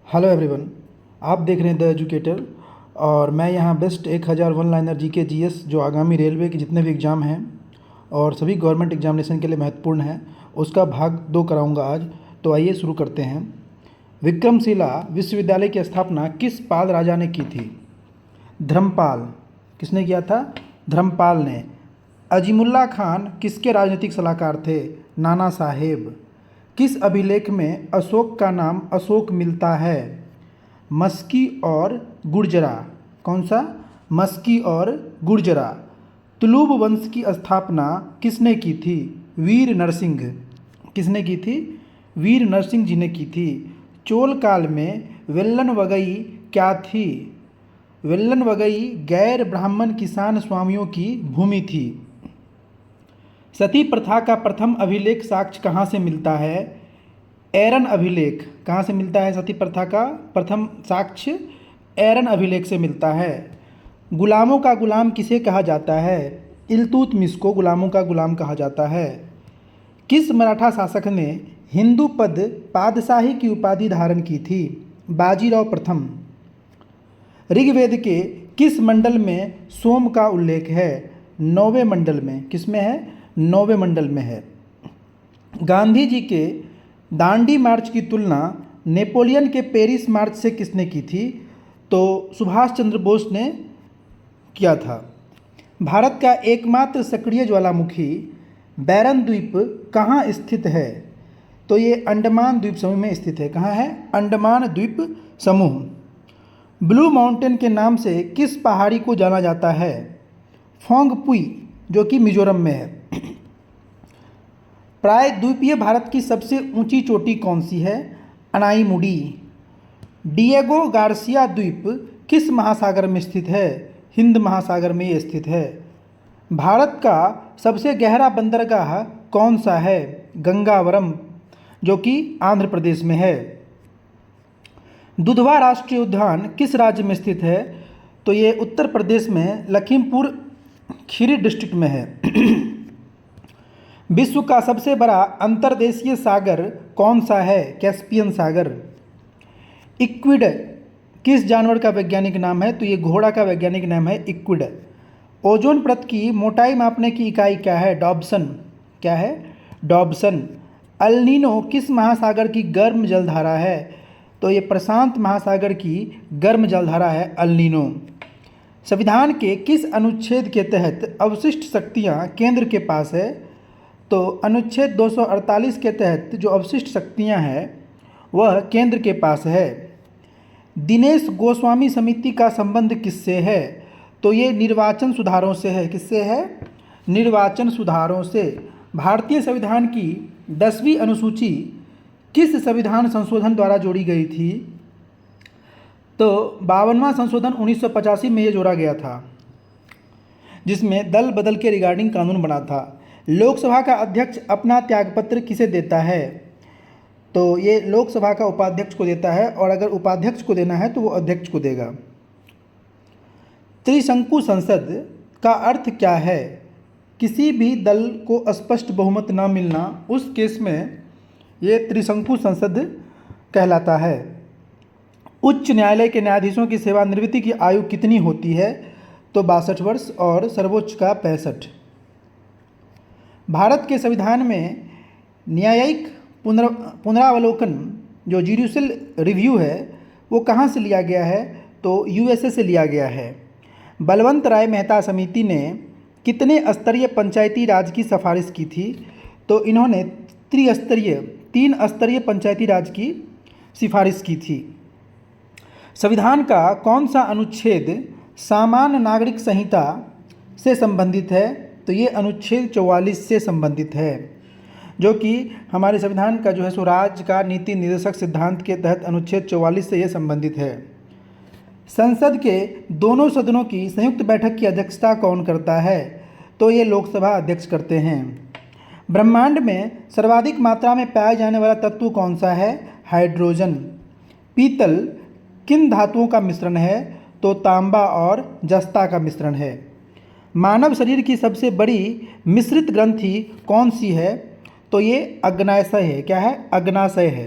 Hello everyone. आप देख रहे हैं द एजुकेटर और मैं यहाँ best 1000 one liner GK GS जो आगामी रेलवे के जितने भी एग्ज़ाम हैं और सभी गवर्नमेंट एग्जामिनेशन के लिए महत्वपूर्ण है उसका भाग 2 कराऊंगा आज। तो आइए शुरू करते हैं। विक्रमशिला विश्वविद्यालय की स्थापना किस पाल राजा ने की थी? धर्मपाल। किसने किया था? धर्मपाल ने। अजीमुल्ला खान किसके राजनीतिक सलाहकार थे? नाना साहेब। किस अभिलेख में अशोक का नाम अशोक मिलता है? मस्की और गुर्जरा। कौन सा? मस्की और गुर्जरा। तुलुब वंश की स्थापना किसने की थी? वीर नरसिंह। किसने की थी? वीर नरसिंह जी ने की थी। चोल काल में वेल्लन वगई क्या थी? वेल्लन वगई गैर ब्राह्मण किसान स्वामियों की भूमि थी। सती प्रथा का प्रथम अभिलेख साक्ष्य कहाँ से मिलता है? एरन अभिलेख। कहाँ से मिलता है सती प्रथा का प्रथम साक्ष्य? एरन अभिलेख से मिलता है। गुलामों का गुलाम किसे कहा जाता है? इल्तुतमिश को गुलामों का गुलाम कहा जाता है। किस मराठा शासक ने हिंदू पद पादशाही की उपाधि धारण की थी? बाजीराव प्रथम। ऋग्वेद के किस मंडल में सोम का उल्लेख है? 9वें मंडल में। किस में है? 9वें मंडल में है। गांधी जी के दांडी मार्च की तुलना नेपोलियन के पेरिस मार्च से किसने की थी? तो सुभाष चंद्र बोस ने किया था। भारत का एकमात्र सक्रिय ज्वालामुखी बैरन द्वीप कहाँ स्थित है? तो ये अंडमान द्वीप समूह में स्थित है। कहाँ है? अंडमान द्वीप समूह। ब्लू माउंटेन के नाम से किस पहाड़ी को जाना जाता है? फोंगपुई, जो कि मिजोरम में है। प्रायद्वीपीय भारत की सबसे ऊंची चोटी कौन सी है? अनाईमुडी। डिएगो गार्सिया द्वीप किस महासागर में स्थित है? हिंद महासागर में ये स्थित है। भारत का सबसे गहरा बंदरगाह कौन सा है? गंगावरम, जो कि आंध्र प्रदेश में है। दुधवा राष्ट्रीय उद्यान किस राज्य में स्थित है? तो ये उत्तर प्रदेश में लखीमपुर खीरी डिस्ट्रिक्ट में है। विश्व का सबसे बड़ा अंतर्देशीय सागर कौन सा है? कैस्पियन सागर। इक्विड किस जानवर का वैज्ञानिक नाम है? तो ये घोड़ा का वैज्ञानिक नाम है इक्विड। ओजोन परत की मोटाई मापने की इकाई क्या है? डॉब्सन। क्या है? डॉब्सन। अल नीनो किस महासागर की गर्म जलधारा है? तो ये प्रशांत महासागर की गर्म जलधारा है अल नीनो। संविधान के किस अनुच्छेद के तहत अवशिष्ट शक्तियाँ केंद्र के पास है? तो अनुच्छेद 248 के तहत जो अवशिष्ट शक्तियाँ हैं वह केंद्र के पास है। दिनेश गोस्वामी समिति का संबंध किससे है? तो ये निर्वाचन सुधारों से है। किससे है? निर्वाचन सुधारों से। भारतीय संविधान की 10वीं अनुसूची किस संविधान संशोधन द्वारा जोड़ी गई थी? तो 52वां संशोधन 1985 में ये जोड़ा गया था, जिसमें दल बदल के रिगार्डिंग कानून बना था। लोकसभा का अध्यक्ष अपना त्यागपत्र किसे देता है? तो ये लोकसभा का उपाध्यक्ष को देता है, और अगर उपाध्यक्ष को देना है तो वो अध्यक्ष को देगा। त्रिशंकु संसद का अर्थ क्या है? किसी भी दल को स्पष्ट बहुमत न मिलना, उस केस में ये त्रिशंकु संसद कहलाता है। उच्च न्यायालय के न्यायाधीशों की सेवानिवृत्ति की आयु कितनी होती है? तो 62 वर्ष, और सर्वोच्च का 65। भारत के संविधान में न्यायिक पुनरावलोकन जो जुडिशियल रिव्यू है वो कहाँ से लिया गया है? तो यूएसए से लिया गया है। बलवंत राय मेहता समिति ने कितने स्तरीय पंचायती राज की सिफारिश की थी? तो इन्होंने 3 स्तरीय पंचायती राज की सिफारिश की थी। संविधान का कौन सा अनुच्छेद सामान्य नागरिक संहिता से संबंधित है? तो ये अनुच्छेद 44 से संबंधित है, जो कि हमारे संविधान का जो है सो राज्य का नीति निर्देशक सिद्धांत के तहत अनुच्छेद 44 से ये संबंधित है। संसद के दोनों सदनों की संयुक्त बैठक की अध्यक्षता कौन करता है? तो ये लोकसभा अध्यक्ष करते हैं। ब्रह्मांड में सर्वाधिक मात्रा में पाया जाने वाला तत्व कौन सा है? हाइड्रोजन। पीतल किन धातुओं का मिश्रण है? तो तांबा और जस्ता का मिश्रण है। मानव शरीर की सबसे बड़ी मिश्रित ग्रंथि कौन सी है? तो ये अग्नाशय है। क्या है? अग्नाशय है।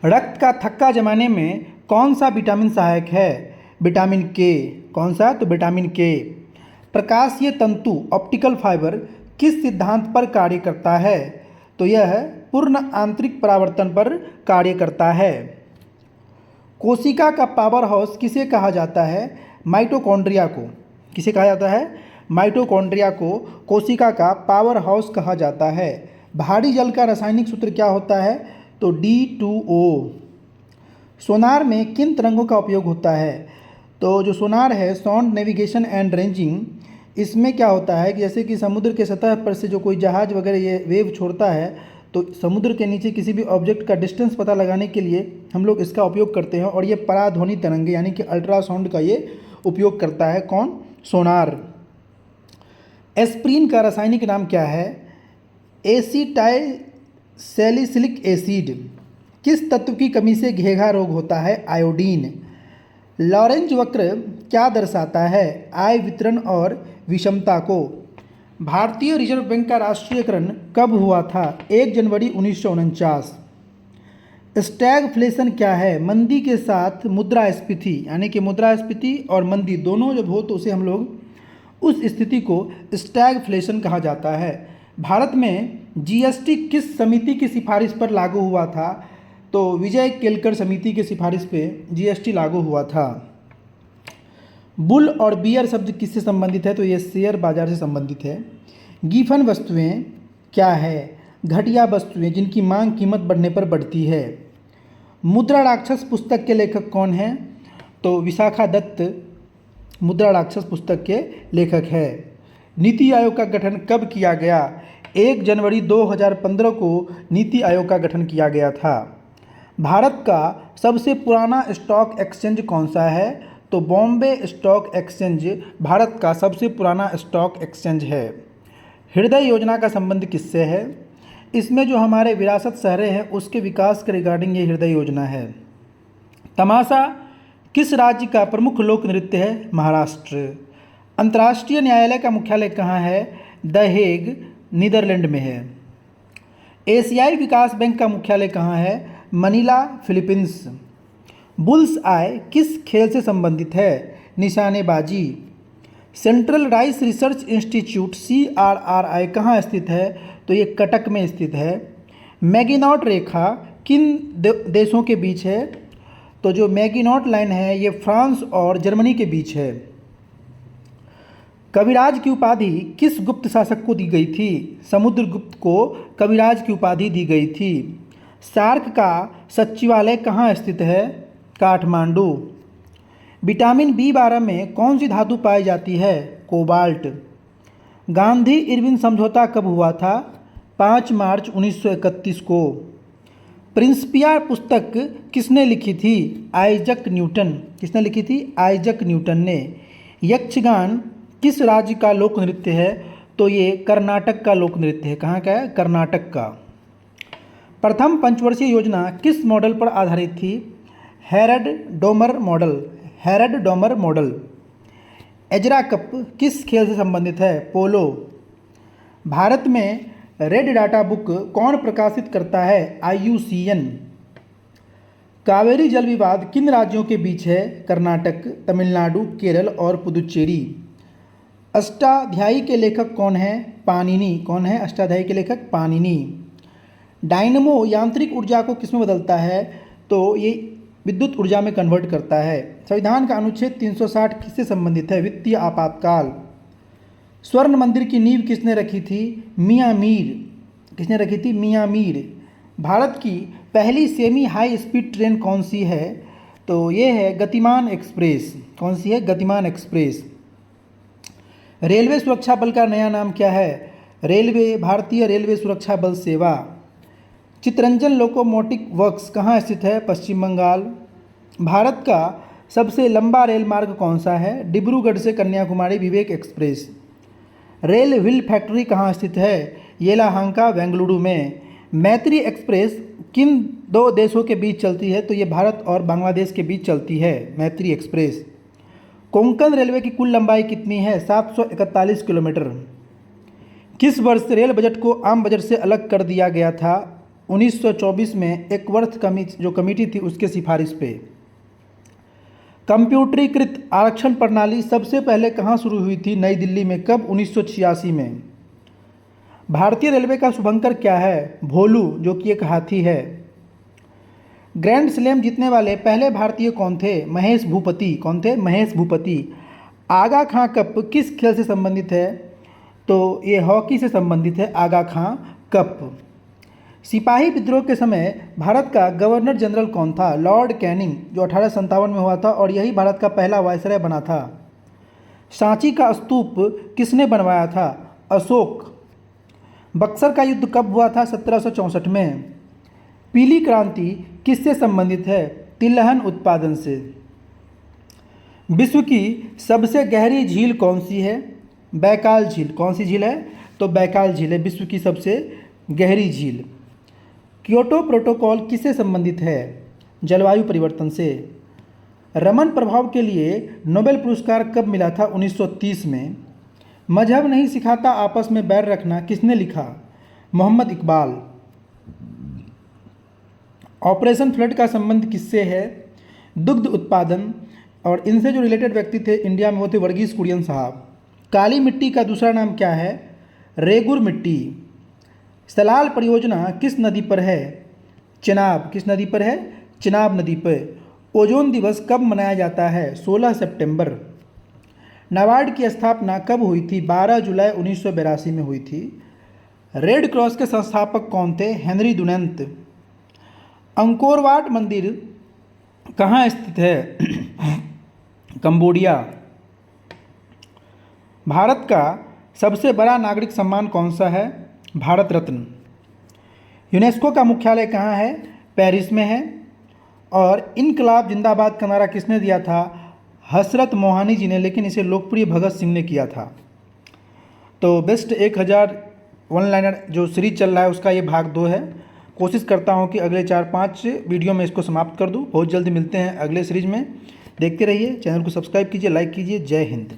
रक्त का थक्का जमाने में कौन सा विटामिन सहायक है? विटामिन के। कौन सा? तो विटामिन के। प्रकाशीय तंतु ऑप्टिकल फाइबर किस सिद्धांत पर कार्य करता है? तो यह पूर्ण आंतरिक परावर्तन पर कार्य करता है। कोशिका का पावर हाउस किसे कहा जाता है? माइटोकॉन्ड्रिया को। किसे कहा जाता है? माइटोकॉन्ड्रिया को कोशिका का पावर हाउस कहा जाता है। भारी जल का रासायनिक सूत्र क्या होता है? तो D2O। सोनार में किन तरंगों का उपयोग होता है? तो जो सोनार है, साउंड नेविगेशन एंड रेंजिंग, इसमें क्या होता है कि जैसे कि समुद्र के सतह पर से जो कोई जहाज़ वगैरह ये वेव छोड़ता है, तो समुद्र के नीचे किसी भी ऑब्जेक्ट का डिस्टेंस पता लगाने के लिए हम लोग इसका उपयोग करते हैं, और ये पराध्वनि तरंगे यानी कि अल्ट्रासाउंड का ये उपयोग करता है। कौन? सोनार। एस्प्रिन का रासायनिक नाम क्या है? Acetylsalicylic acid. किस तत्व की कमी से घेघा रोग होता है? आयोडीन। लॉरेंज वक्र क्या दर्शाता है? आय वितरण और विषमता को। भारतीय रिजर्व बैंक का राष्ट्रीयकरण कब हुआ था? 1 जनवरी 1949। स्टैगफ्लेशन क्या है? मंदी के साथ मुद्रास्फीति, यानी कि मुद्रास्फीति और मंदी दोनों जब हो तो उसे हम लोग उस स्थिति को स्टैगफ्लेशन कहा जाता है। भारत में जीएसटी किस समिति की सिफारिश पर लागू हुआ था? तो विजय केलकर समिति की सिफारिश पे जीएसटी लागू हुआ था। बुल और बियर शब्द किससे संबंधित है? तो ये शेयर बाजार से संबंधित है। गिफन वस्तुएं क्या है? घटिया वस्तुएं जिनकी मांग कीमत बढ़ने पर बढ़ती है। मुद्रा राक्षस पुस्तक के लेखक कौन हैं? तो विशाखा दत्त मुद्रा राक्षस पुस्तक के लेखक है। नीति आयोग का गठन कब किया गया? 1 जनवरी 2015 को नीति आयोग का गठन किया गया था। भारत का सबसे पुराना स्टॉक एक्सचेंज कौन सा है? तो बॉम्बे स्टॉक एक्सचेंज भारत का सबसे पुराना स्टॉक एक्सचेंज है। हृदय योजना का संबंध किससे है? इसमें जो हमारे विरासत शहरें हैं उसके विकास के रिगार्डिंग ये हृदय योजना है। तमाशा किस राज्य का प्रमुख लोक नृत्य है? महाराष्ट्र। अंतर्राष्ट्रीय न्यायालय का मुख्यालय कहाँ है? द हेग, नीदरलैंड में है। एशियाई विकास बैंक का मुख्यालय कहाँ है? Manila, Philippines. बुल्स आई किस खेल से संबंधित है? निशानेबाजी। Central rice research institute CRRI कहाँ स्थित है? तो ये कटक में स्थित है। मैगिनॉट रेखा किन देशों के बीच है? तो जो मैगिनॉट लाइन है ये फ्रांस और जर्मनी के बीच है। कविराज की उपाधि किस गुप्त शासक को दी गई थी? समुद्रगुप्त को कविराज की उपाधि दी गई थी। सार्क का सचिवालय कहाँ स्थित है? काठमांडू। विटामिन B12 में कौन सी धातु पाई जाती है? कोबाल्ट। गांधी इरविन समझौता कब हुआ था? 5 मार्च 1931 को। प्रिंसिपिया पुस्तक किसने लिखी थी? Isaac Newton. किसने लिखी थी? आइजक न्यूटन ने। यक्षगान किस राज्य का लोक नृत्य है? तो ये कर्नाटक का लोक नृत्य है। कहाँ का है? कर्नाटक का। प्रथम पंचवर्षीय योजना किस मॉडल पर आधारित थी? Harrod Domar model. Harrod Domar model. Ezra cup किस खेल से संबंधित है? पोलो। भारत में रेड डाटा बुक कौन प्रकाशित करता है? IUCN। कावेरी जल विवाद किन राज्यों के बीच है? कर्नाटक, तमिलनाडु, केरल और पुदुचेरी। अष्टाध्यायी के लेखक कौन है? पाणिनि। कौन है अष्टाध्यायी के लेखक? पाणिनि। डायनमो यांत्रिक ऊर्जा को किसमें बदलता है? तो ये विद्युत ऊर्जा में कन्वर्ट करता है। संविधान का अनुच्छेद 360 किससे संबंधित है? वित्तीय आपातकाल। स्वर्ण मंदिर की नींव किसने रखी थी? मियां मीर। किसने रखी थी? मियां मीर। भारत की पहली सेमी हाई स्पीड ट्रेन कौन सी है? तो ये है गतिमान एक्सप्रेस। कौन सी है? गतिमान एक्सप्रेस। रेलवे सुरक्षा बल का नया नाम क्या है? रेलवे, भारतीय रेलवे सुरक्षा बल सेवा। चितरंजन लोकोमोटिव वर्क्स कहाँ स्थित है? पश्चिम बंगाल। भारत का सबसे लंबा रेल मार्ग कौन सा है? डिब्रूगढ़ से Kanyakumari Vivek express. Rail wheel factory कहाँ स्थित है? येलाहांका, बेंगलुरु में। मैत्री एक्सप्रेस किन 2 देशों के बीच चलती है? तो ये भारत और बांग्लादेश के बीच चलती है मैत्री एक्सप्रेस। कोंकण रेलवे की कुल लंबाई कितनी है? 741 किलोमीटर। किस वर्ष रेल बजट को आम बजट से अलग कर दिया गया था? 1924 में एकवर्थ जो कमेटी थी उसके सिफारिश पे। कंप्यूटरीकृत आरक्षण प्रणाली सबसे पहले कहाँ शुरू हुई थी? नई दिल्ली में। कब? 1986 में। भारतीय रेलवे का शुभंकर क्या है? भोलू, जो कि एक हाथी है। ग्रैंड स्लैम जीतने वाले पहले भारतीय कौन थे? महेश भूपति। कौन थे? महेश भूपति। आगा खां कप किस खेल से संबंधित है? तो ये हॉकी से संबंधित है, आगा खां कप। सिपाही विद्रोह के समय भारत का गवर्नर जनरल कौन था? लॉर्ड कैनिंग, जो 1857 में हुआ था और यही भारत का पहला वायसराय बना था। सांची का स्तूप किसने बनवाया था? अशोक। बक्सर का युद्ध कब हुआ था? 1764 में। पीली क्रांति किससे संबंधित है? तिलहन उत्पादन से। विश्व की सबसे गहरी झील कौन सी है? बैकाल झील। कौन सी झील है? तो बैकाल झील है विश्व की सबसे गहरी झील। क्योटो प्रोटोकॉल किससे संबंधित है? जलवायु परिवर्तन से। रमन प्रभाव के लिए नोबेल पुरस्कार कब मिला था? 1930 में। मजहब नहीं सिखाता आपस में बैर रखना किसने लिखा? मोहम्मद इकबाल। ऑपरेशन फ्लड का संबंध किससे है? दुग्ध उत्पादन। और इनसे जो रिलेटेड व्यक्ति थे इंडिया में वो थे वर्गीस कुरियन साहब। काली मिट्टी का दूसरा नाम क्या है? रेगुर मिट्टी। सलाल परियोजना किस नदी पर है? चिनाब। किस नदी पर है? चिनाब नदी पर। ओजोन दिवस कब मनाया जाता है? 16 सितंबर। नाबार्ड की स्थापना कब हुई थी? 12 जुलाई 1982 में हुई थी। रेड क्रॉस के संस्थापक कौन थे? हेनरी डुनैंत। अंकोर वाट मंदिर कहाँ स्थित है? कंबोडिया। भारत का सबसे बड़ा नागरिक सम्मान कौन सा है? भारत रत्न। यूनेस्को का मुख्यालय कहाँ है? पेरिस में है। और इनकलाब जिंदाबाद का नारा किसने दिया था? हसरत मोहानी जी ने, लेकिन इसे लोकप्रिय भगत सिंह ने किया था। तो बेस्ट 1000 वन लाइनर जो सीरीज चल रहा है उसका ये भाग 2 है। कोशिश करता हूँ कि अगले 4-5 वीडियो में इसको समाप्त कर दूँ। बहुत जल्दी मिलते हैं अगले सीरीज में। देखते रहिए, चैनल को सब्सक्राइब कीजिए, लाइक कीजिए। जय हिंद।